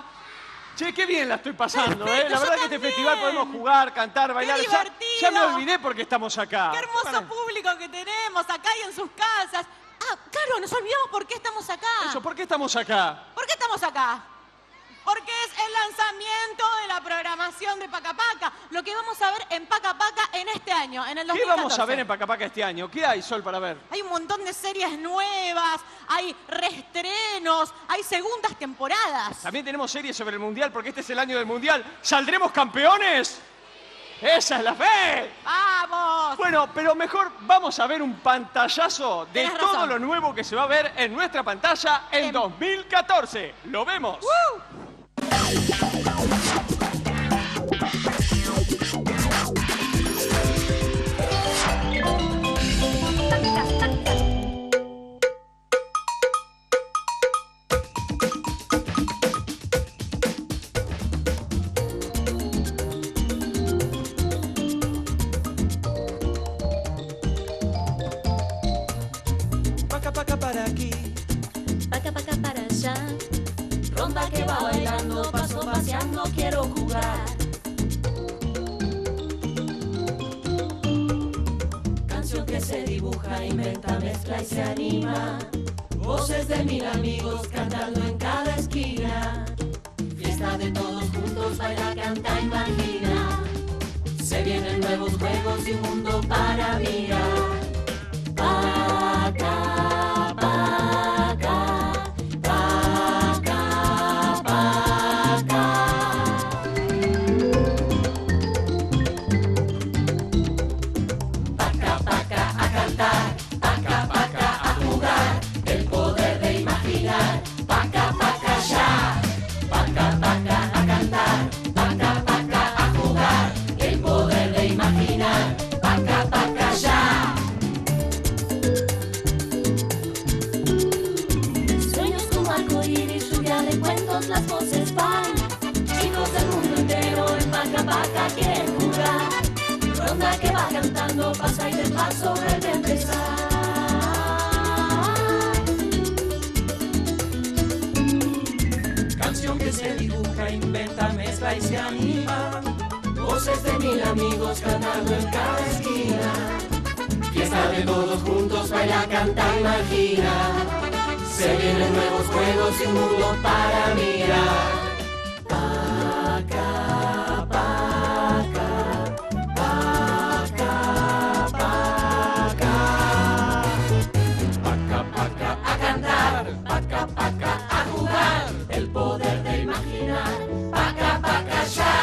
B: Che, qué bien la estoy pasando,
A: Perfecto,
B: La verdad
A: yo
B: que este
A: también.
B: festival podemos jugar, cantar, bailar.
A: ¡Qué
B: Ya me
A: divertido!
B: olvidé por qué estamos acá.
A: ¡Qué hermoso público que tenemos acá y en sus casas! Ah, claro, nos olvidamos por qué estamos acá.
B: Eso, ¿por qué estamos acá?
A: ¿Por qué estamos acá? Porque es el lanzamiento de la programación de Paca Paca. Lo que vamos a ver en Paca Paca en este año, en el 2014.
B: ¿Qué vamos a ver en Paca Paca este año? ¿Qué hay, Sol, para ver?
A: Hay un montón de series nuevas, hay reestrenos, hay segundas temporadas.
B: También tenemos series sobre el Mundial, porque este es el año del Mundial. ¿Saldremos campeones? ¡Esa es la fe!
A: ¡Vamos!
B: Bueno, pero mejor vamos a ver un pantallazo de
A: Tenés
B: todo
A: razón.
B: lo nuevo que se va a ver en nuestra pantalla en 2014. ¡Lo vemos!
E: Paca paca para aquí,
C: Paca paca para allá, ronda que va bailando, paso paseando, quiero jugar. Canción que se dibuja, inventa, mezcla y se anima. Voces de 1000 amigos cantando en cada esquina. Fiesta de todos juntos, baila, canta, imagina. Se vienen nuevos juegos y un mundo para mirar. Paca, paca, paca, paca. Paca, paca, a cantar. Paca, paca, a jugar. El poder de imaginar. Paca, paca, ya. Paca, paca, a cantar. Paca, paca, a jugar. El poder de imaginar. Paca, paca, ya. Sueños como arcoíris, lluvia de cuentos, las voces van. Chicos del mundo entero en Paca Paca quieren jugar. Ronda que va cantando, pasa y de paso vuelve a empezar. Canción que se dibuja, inventa, mezcla y se anima.
E: voces de 1000 amigos cantando en cada esquina. Fiesta de todos juntos, baila, canta, imagina. Se vienen nuevos juegos y un mundo para mirar. Paca, paca, paca, paca. Paca, paca, a cantar. Paca, paca, a jugar. El poder de imaginar. Paca, paca, ya.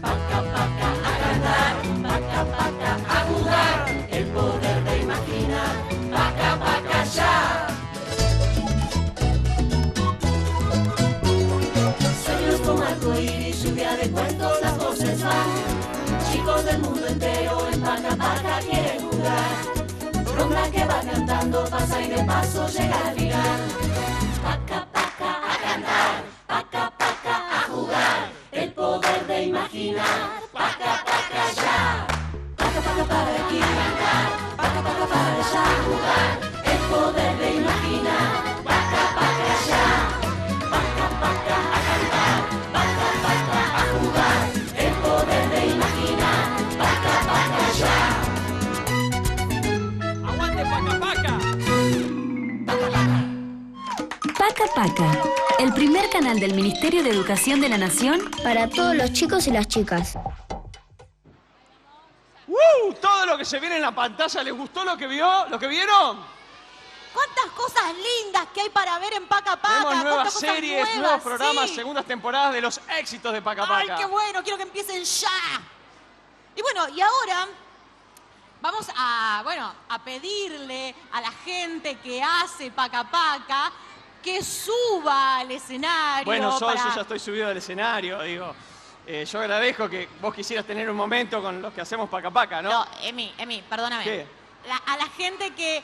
E: Paca, paca, a cantar. Paca, paca, a jugar. El poder de imaginar. Paca, paca, ya. Sueños como arcoíris, lluvia de cuentos, las voces van. Chicos del mundo entero en Paca Paca quieren jugar. Ronda que va cantando, pasa y de paso llega al final. Paca Paca a cantar, Paca Paca a jugar. El poder de imaginar, Paca Paca ya. Paca Paca para aquí, Paca Paca para allá jugar. El poder de imaginar, Paca Paca ya. Paca Paca a cantar, Paca Paca a jugar. El poder de imaginar, Paca Paca ya.
B: ¡Aguante Paca Paca!
F: Paca Paca, el primer canal del Ministerio de Educación de la Nación
G: Para todos los chicos y las chicas.
B: Todo lo que se viene en la pantalla, ¿les gustó lo que vio? ¿Lo que vieron?
A: ¿Cuántas cosas lindas que hay para ver en Paca Paca?
B: Tenemos nuevas
A: ¿Cuántas cosas
B: series,
A: nuevas?
B: nuevos programas,
A: Sí.
B: segundas temporadas de los éxitos de Paca
A: ¡Ay,
B: Paca.
A: qué bueno! Quiero que empiecen ya. Y bueno, y ahora vamos a pedirle a la gente que hace Paca Paca que suba al escenario.
B: Bueno, Sol,
A: para-
B: yo ya estoy subido al escenario, digo. Yo agradezco que vos quisieras tener un momento con los que hacemos Paca Paca, ¿no?
A: No, Emi, perdóname.
B: ¿Qué?
A: A la gente que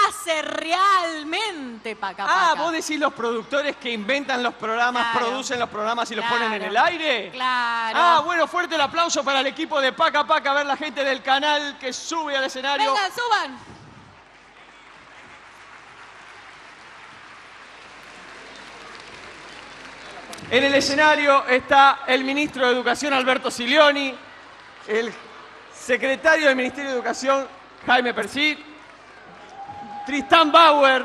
A: hace realmente Paca Paca.
B: Ah, vos decís los productores que inventan los programas,
A: Claro.
B: producen los programas y los
A: Claro.
B: ponen en el aire.
A: Claro.
B: Ah, bueno, fuerte el aplauso para el equipo de Paca Paca, a ver la gente del canal que sube al escenario.
A: Vengan, suban.
B: En el escenario está el ministro de Educación, Alberto Silioni, el secretario del Ministerio de Educación, Jaime Persit, Tristán Bauer,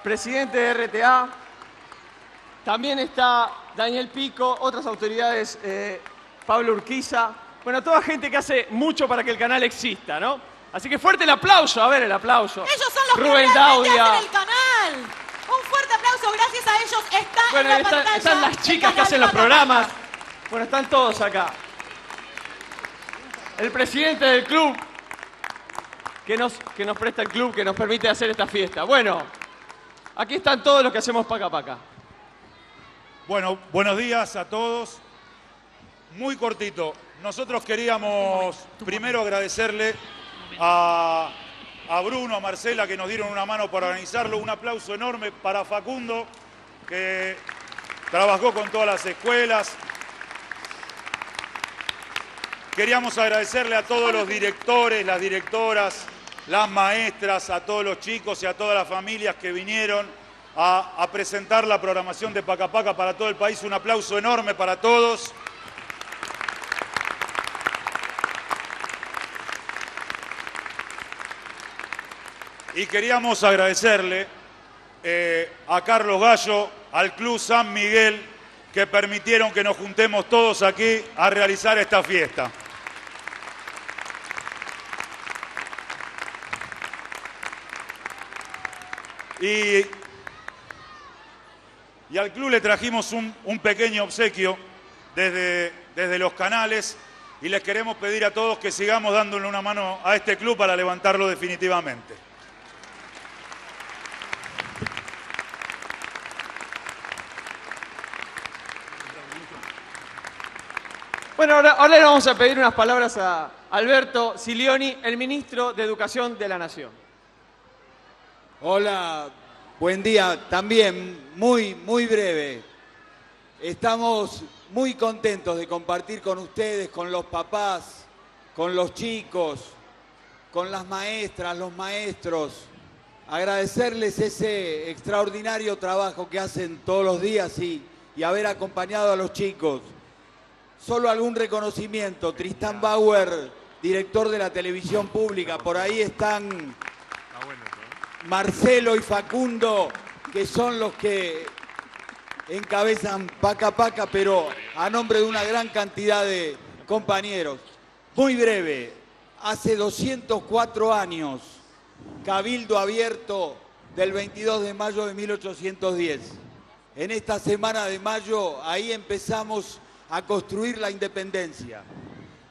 B: presidente de RTA, también está Daniel Pico, otras autoridades, Pablo Urquiza, bueno, toda gente que hace mucho para que el canal exista, ¿no? Así que fuerte el aplauso, a ver el aplauso.
A: Ellos son los
B: Rubén
A: que realmente
B: Daudia.
A: hacen el canal. Un fuerte aplauso, gracias a ellos está
B: Bueno,
A: en la pantalla.
B: están las
A: el
B: chicas que
A: canal
B: hacen los
A: Paca
B: programas.
A: Paca.
B: Bueno, están todos acá. El presidente del club, que nos presta el club, que nos permite hacer esta fiesta. Bueno, aquí están todos los que hacemos Paca Paca.
J: Bueno, buenos días a todos. Muy cortito. Nosotros queríamos primero agradecerle a Bruno, a Marcela, que nos dieron una mano para organizarlo. Un aplauso enorme para Facundo, que trabajó con todas las escuelas. Queríamos agradecerle a todos los directores, las directoras, las maestras, a todos los chicos y a todas las familias que vinieron a presentar la programación de Paca Paca para todo el país. Un aplauso enorme para todos. Y queríamos agradecerle a Carlos Gallo, al Club San Miguel, que permitieron que nos juntemos todos aquí a realizar esta fiesta. Y al club le trajimos un pequeño obsequio desde los canales y les queremos pedir a todos que sigamos dándole una mano a este club para levantarlo definitivamente.
B: Bueno, ahora le vamos a pedir unas palabras a Alberto Silioni, el ministro de Educación de la Nación.
K: Hola, buen día. También muy breve. Estamos muy contentos de compartir con ustedes, con los papás, con los chicos, con las maestras, los maestros. Agradecerles ese extraordinario trabajo que hacen todos los días y haber acompañado a los chicos. Solo algún reconocimiento. Tristán Bauer, director de la televisión pública. Por ahí están Marcelo y Facundo, que son los que encabezan Paca Paca, pero a nombre de una gran cantidad de compañeros. Muy breve, hace 204 años, Cabildo Abierto del 22 de mayo de 1810. En esta semana de mayo, ahí empezamos a construir la independencia.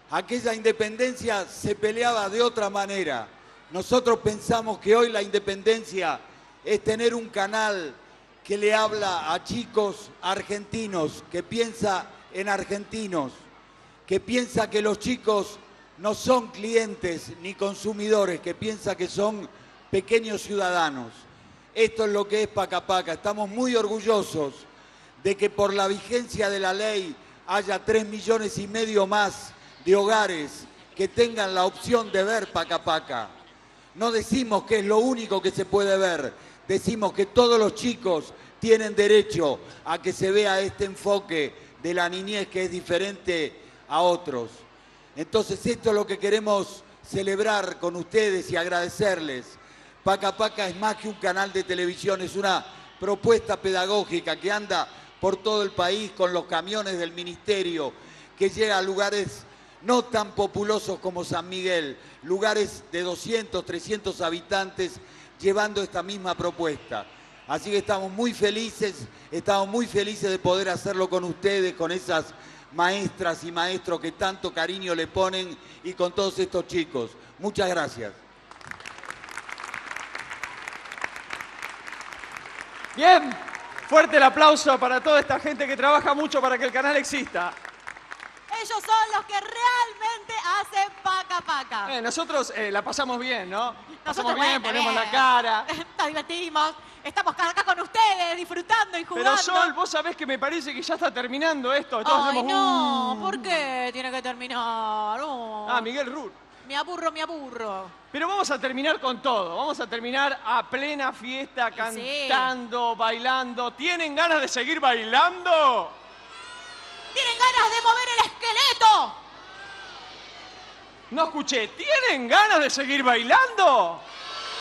K: Aquella independencia se peleaba de otra manera. Nosotros pensamos que hoy la independencia es tener un canal que le habla a chicos argentinos, que piensa en argentinos, que piensa que los chicos no son clientes ni consumidores, que piensa que son pequeños ciudadanos. Esto es lo que es Paca Paca. Estamos muy orgullosos de que por la vigencia de la ley haya 3,5 millones más de hogares que tengan la opción de ver Paca Paca. No decimos que es lo único que se puede ver, decimos que todos los chicos tienen derecho a que se vea este enfoque de la niñez que es diferente a otros. Entonces esto es lo que queremos celebrar con ustedes y agradecerles. Paca Paca es más que un canal de televisión, es una propuesta pedagógica que anda por todo el país con los camiones del ministerio, que llega a lugares no tan populosos como San Miguel, lugares de 200, 300 habitantes, llevando esta misma propuesta. Así que estamos muy felices de poder hacerlo con ustedes, con esas maestras y maestros que tanto cariño le ponen y con todos estos chicos. Muchas gracias.
B: Bien, fuerte el aplauso para toda esta gente que trabaja mucho para que el canal exista.
A: Ellos son los que realmente hacen Paca Paca.
B: Nosotros la pasamos bien, ¿no? Pasamos
A: Nosotros,
B: bien,
A: bueno,
B: ponemos
A: bien.
B: la cara.
A: Nos divertimos, estamos acá con ustedes, disfrutando y jugando.
B: Pero Sol, vos sabés que me parece que ya está terminando esto. Todos
A: Ay,
B: hacemos,
A: no, ¿por qué tiene que terminar? No.
B: Ah, Miguel Rur.
A: Me aburro.
B: Pero vamos a terminar con todo. Vamos a terminar a plena fiesta, cantando, bailando. ¿Tienen ganas de seguir bailando?
A: ¿Tienen ganas de mover el esqueleto?
B: No escuché. ¿Tienen ganas de seguir bailando?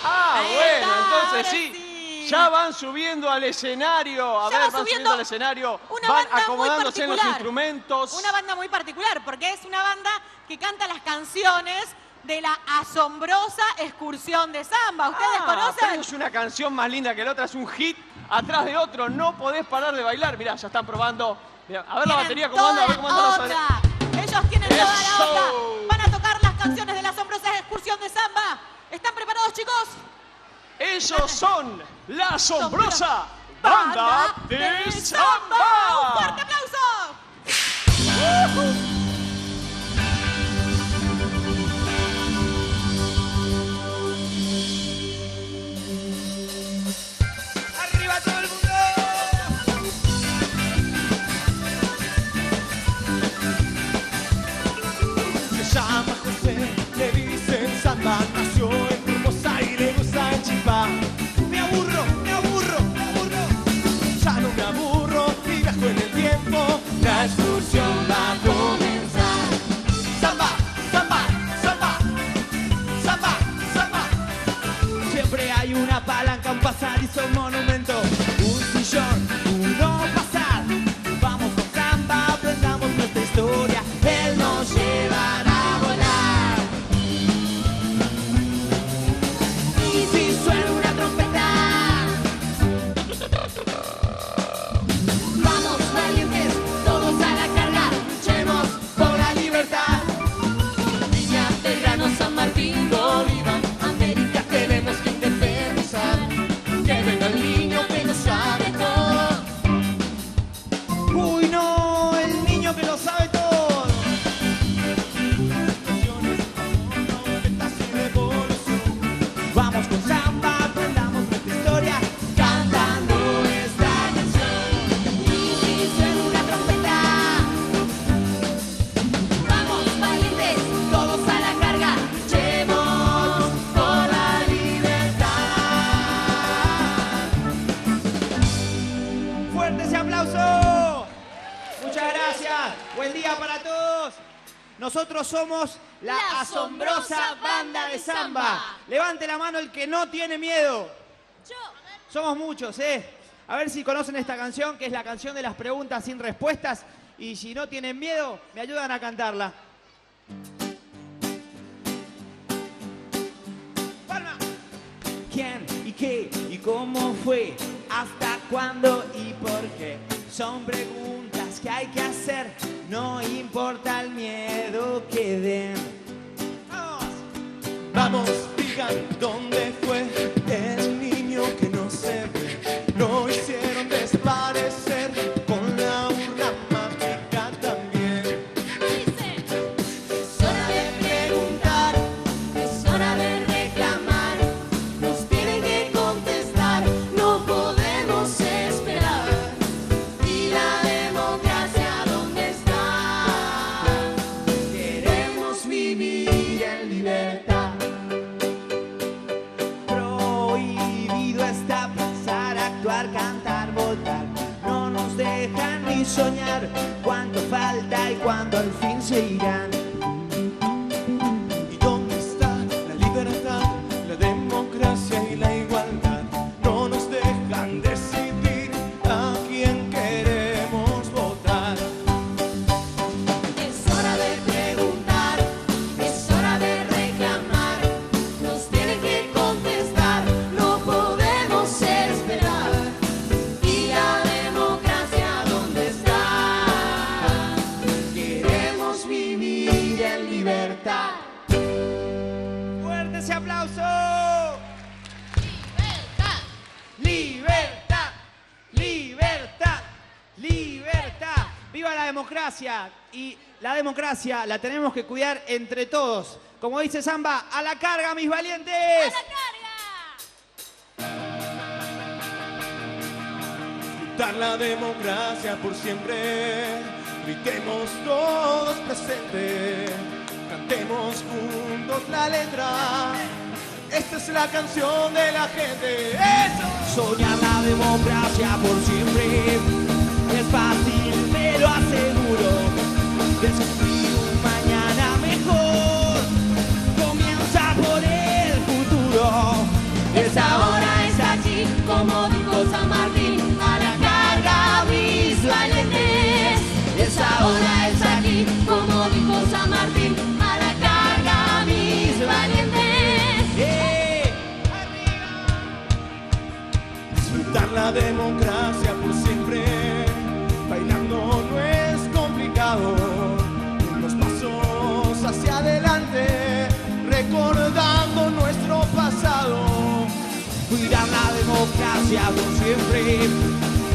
B: Ah,
A: Ahí
B: bueno,
A: está,
B: entonces
A: ahora
B: sí.
A: sí.
B: Ya van subiendo al escenario. Van subiendo al escenario.
A: Una
B: Van
A: banda muy
B: acomodándose en los
A: particular.
B: instrumentos.
A: Una banda muy particular, porque es una banda que canta las canciones de la asombrosa excursión de samba. ¿Ustedes conocen?
B: Pero es una canción más linda que la otra. Es un hit atrás de otro. No podés parar de bailar. Mirá, ya están probando. Mirá, a ver la batería cómo anda. A ver cómo anda la
A: otra. Ellos tienen toda la onda. Van a tocar las canciones de la asombrosa excursión de samba. ¿Están preparados, chicos?
B: Ellos son la asombrosa banda de samba.
A: ¡Un fuerte aplauso!
E: ¡Arriba todo el mundo! Se llama José, le dicen samba, nació en Formosa y le gusta el chipá. Me aburro, ya no me aburro y viajo en el tiempo. La excursión va a comenzar. Samba, samba, samba, samba, samba. Siempre hay una palanca, un pasadizo, un monumento, un sillón, uno pasar. Vamos con samba, aprendamos nuestra historia. Él nos llevará a volar. Y si suena una trompeta, vamos valientes, todos a la carga, luchemos por la libertad. Villa Belgrano, San Martín, Bolívar, América tenemos que independizar. Que venga el niño que nos
L: Nosotros somos la asombrosa banda de samba. Levante la mano el que no tiene miedo.
A: Yo.
L: Somos muchos, ¿eh? A ver si conocen esta canción, que es la canción de las preguntas sin respuestas. Y si no tienen miedo, me ayudan a cantarla. ¡Palma! ¿Quién y qué y cómo fue? ¿Hasta cuándo y por qué? Son preguntas que hay que hacer. No importa el miedo que den.
E: Vamos, digan dónde fue el niño que no se ve. Lo hicieron desaparecer con la urna mágica también.
C: Es hora de preguntar, es hora de reclamar. Nos tienen que contestar, no podemos esperar. ¿Y la democracia dónde está? Queremos vivir en libertad.
L: Prohibido está pensar, actuar, cantar, votar. No nos dejan ni soñar cuánto falta y cuándo al fin se irán.
E: ¿Y dónde está la libertad, la democracia y la igualdad? No nos dejan decidir a quién queremos votar.
C: Es hora de preguntar, es hora de reclamar. Nos tienen que contestar, no podemos esperar. ¿Y la democracia dónde está? Queremos vivir en libertad.
L: ¡Fuerte ese aplauso! ¡Libertad! ¡Libertad! ¡Libertad! ¡Viva la democracia! Y la democracia la tenemos que cuidar entre todos. Como dice Samba, ¡a la carga, mis valientes! ¡A la
E: Luchar la democracia por siempre. Gritemos todos presentes. Cantemos juntos la letra. Esta es la canción de la gente. ¡Eso!
L: Soñar la democracia por siempre es fácil, pero aseguro descubrir un mañana mejor. Comienza por el futuro.
C: Esa hora es aquí, como dijo San Martín, a la carga mis valientes. Esa hora es aquí, como dijo San Martín, a la carga mis valientes.
E: Disfrutar la democracia por siempre. Bailando no es complicado. Unos pasos hacia adelante, recordando nuestro pasado.
L: Cuidar la democracia por siempre,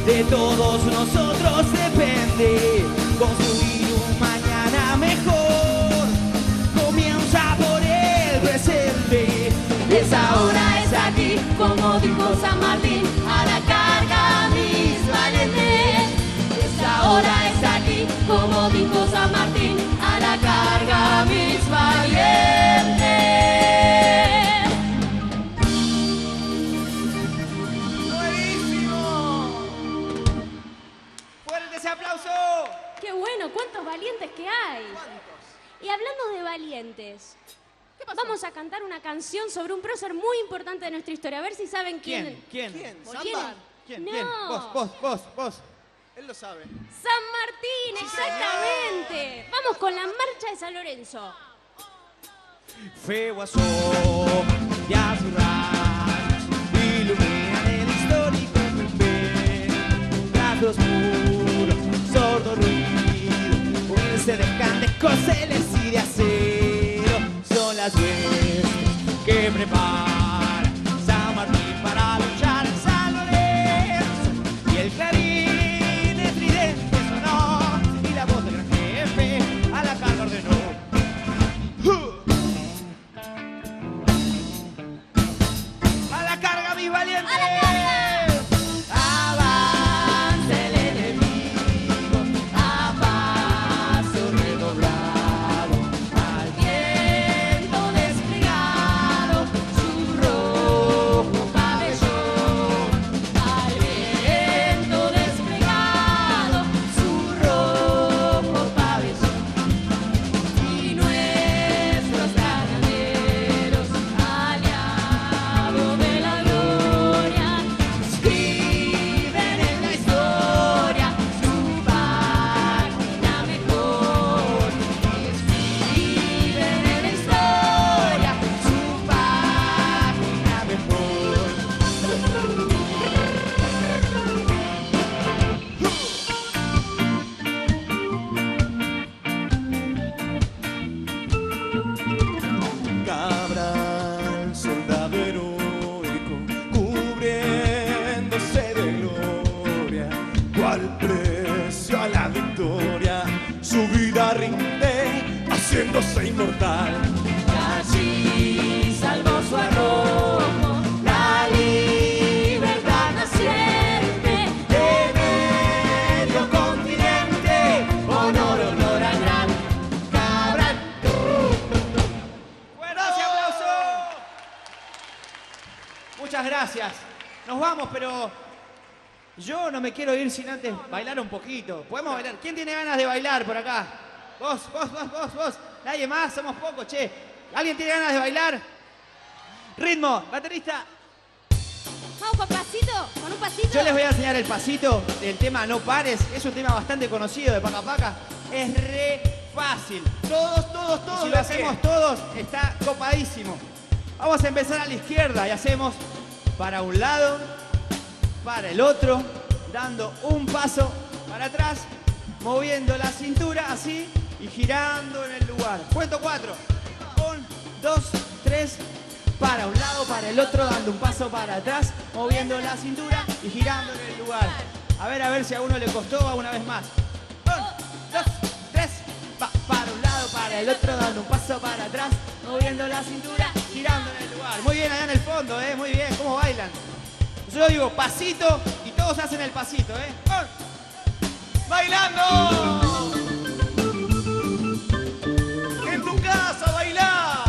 L: de todos nosotros depende. Construir un mañana mejor comienza por el presente.
C: Esa hora es aquí, como dijo San Martín, a la carga mis valientes. Esa hora es aquí, como dijo San Martín, a la carga mis valientes.
L: ¡Fuerte ese aplauso!
M: ¡Qué bueno! ¿Cuántos valientes que hay? Y hablando de valientes, vamos a cantar una canción sobre un prócer muy importante de nuestra historia. A ver si saben quién.
L: ¿Quién?
M: ¿Quién? No.
L: ¿Quién? Vos. Él lo sabe.
M: San Martín, exactamente. Vamos con la marcha de San Lorenzo.
L: Feo azul y a sus rayos iluminan el histórico Pepe. Brazos puros, sordo ruido, unirse de cánticos y de acero. Son las huestes que prepara San Martín para luchar en San Lorenzo. Y el clarín estridente sonó y la voz del gran jefe a la carga ordenó. ¡A la carga, mis valientes! ¡A la carga! Avanza el enemigo a paso redoblado, al viento desplegado, su Muchas gracias. Nos vamos, pero yo no me quiero ir sin antes bailar un poquito. ¿Podemos bailar? ¿Quién tiene ganas de bailar por acá? Vos. Nadie más, somos pocos, che. ¿Alguien tiene ganas de bailar? Ritmo, baterista.
M: Vamos con pasito, con un pasito.
L: Yo les voy a enseñar el pasito del tema No Pares. Es un tema bastante conocido de Paca Paca. Es re fácil. Todos. Si lo hacemos todos, está copadísimo. Vamos a empezar a la izquierda y hacemos para un lado, para el otro, dando un paso para atrás, moviendo la cintura así y girando en el lugar. Cuento 4. 1, 2, 3. Para un lado, para el otro, dando un paso para atrás, moviendo la cintura y girando en el lugar. A ver si a uno le costó una vez más. 1, 2, 3. Para un lado, para el otro, dando un paso para atrás, moviendo la cintura, girando en el lugar. Muy bien allá en el fondo, muy bien. ¿Cómo bailan? Yo digo pasito y todos hacen el pasito,
B: ¡Bailando! En tu casa, bailá.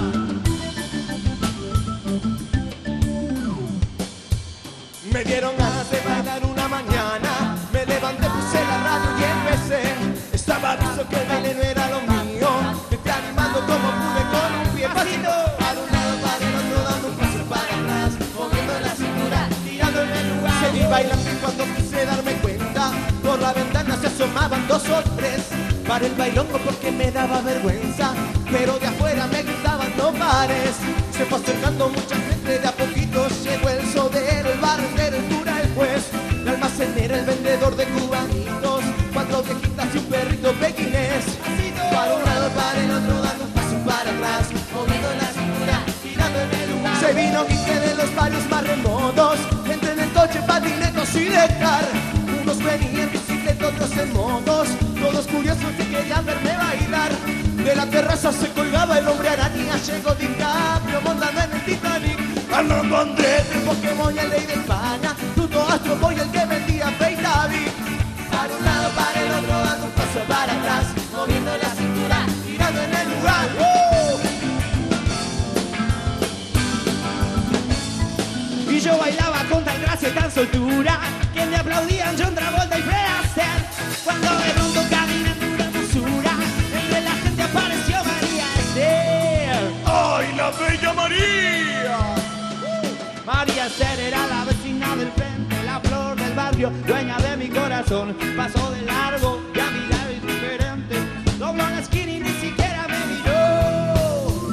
N: Me dieron ganas de bailar una mañana. Me levanté, puse la radio y empecé. Estaba aviso que el baile no era lo mío. Me fui animando como pude con un pie. Pasito para un lado, para el otro, dando un paso para atrás, moviendo la cintura, tirando en el lugar. Seguí bailando y cuando quise darme cuenta, por la ventana se asomaban 2 o 3. Para el bailongo porque me daba vergüenza, pero de afuera me gritaban no pares. Se fue acercando mucha gente, de a poquito llegó el sodero, el barrendero, el cura, el juez, la almacenera, el vendedor de cubanitos, 4 viejitas y un perrito pequinés. Para un lado, para el otro, dando un paso para atrás, moviendo la cintura, girando en el lugar. Se vino Quique de los barrios más remotos, gente en el coche, patinetos y de car. Unos venían en bicicleta, otros en motos, todos curiosos que querían verme bailar. De la terraza se colgaba el hombre araña, llegó DiCaprio montando en el Titanic. Armando Andrés, el Pokémon y el Ley de España, Pluto Astro Boy, el que vendía Paytavi. Para un lado, para el otro, dando un paso para atrás, moviendo la cintura, girando en el lugar. Y yo bailaba con tal gracia y tan soltura que me aplaudían John Travolta y Fred Astaire. Cuando de pronto caminando una hermosura, entre la gente apareció María Esther. ¡Ay, la bella María! María Esther era la vecina del frente, la flor del barrio, dueña de mi corazón. Pasó de largo y a mi lado indiferente, dobló la esquina y ni siquiera me miró.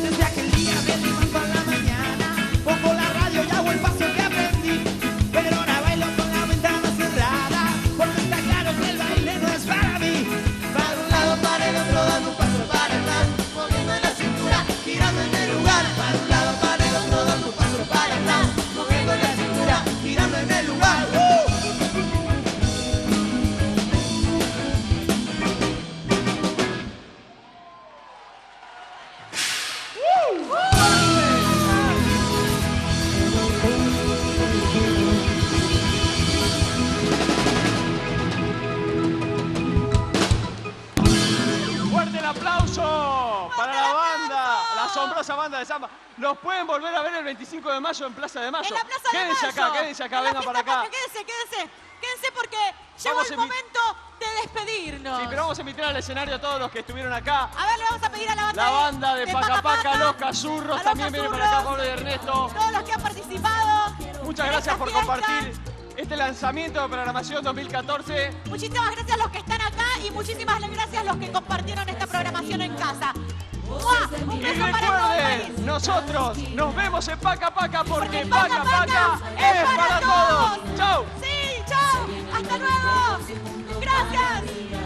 N: Desde aquel día me levanto a la mañana, pongo la radio y hago el paso que aprendí, pero ahora bailo con la ventana cerrada, porque está claro que el baile no es para mí. Para un lado, para el otro, dando un paso para atrás, moviendo la cintura, girando en el lugar. Para un lado, para el otro, dando un paso para atrás, moviendo la cintura, girando en el lugar.
B: ¡Fuerte el aplauso para la banda, la asombrosa banda de samba! Los pueden volver a ver el 25 de mayo en Plaza de Mayo.
A: En la Plaza de Mayo.
B: Quédense acá,
A: En la
B: vengan para
A: Pista
B: acá.
A: Patria, Quédense porque llegó
B: Vamos
A: el
B: a
A: momento de despedirnos.
B: Sí, pero vamos a invitar al escenario a todos los que estuvieron acá.
A: A ver, le vamos a pedir a la banda,
B: La banda de Paca Paca, los Cazurros,
A: a los
B: también vienen para acá,
A: Cazurros,
B: Pablo y Ernesto.
A: todos los que han participado.
B: Muchas
A: en
B: gracias
A: esta
B: por
A: fiesta.
B: compartir este lanzamiento de programación 2014.
A: Muchísimas gracias a los que están acá y muchísimas gracias a los que compartieron esta programación en casa. ¡Mua! Un
B: Y
A: beso para todo el país.
B: recuerden, nosotros nos vemos en Paca Paca porque
A: Paca
B: Paca
A: Paca
B: Paca
A: es
B: es
A: para
B: para
A: todos.
B: todos. ¡Chau!
A: Sí, chao. Hasta luego. Gracias.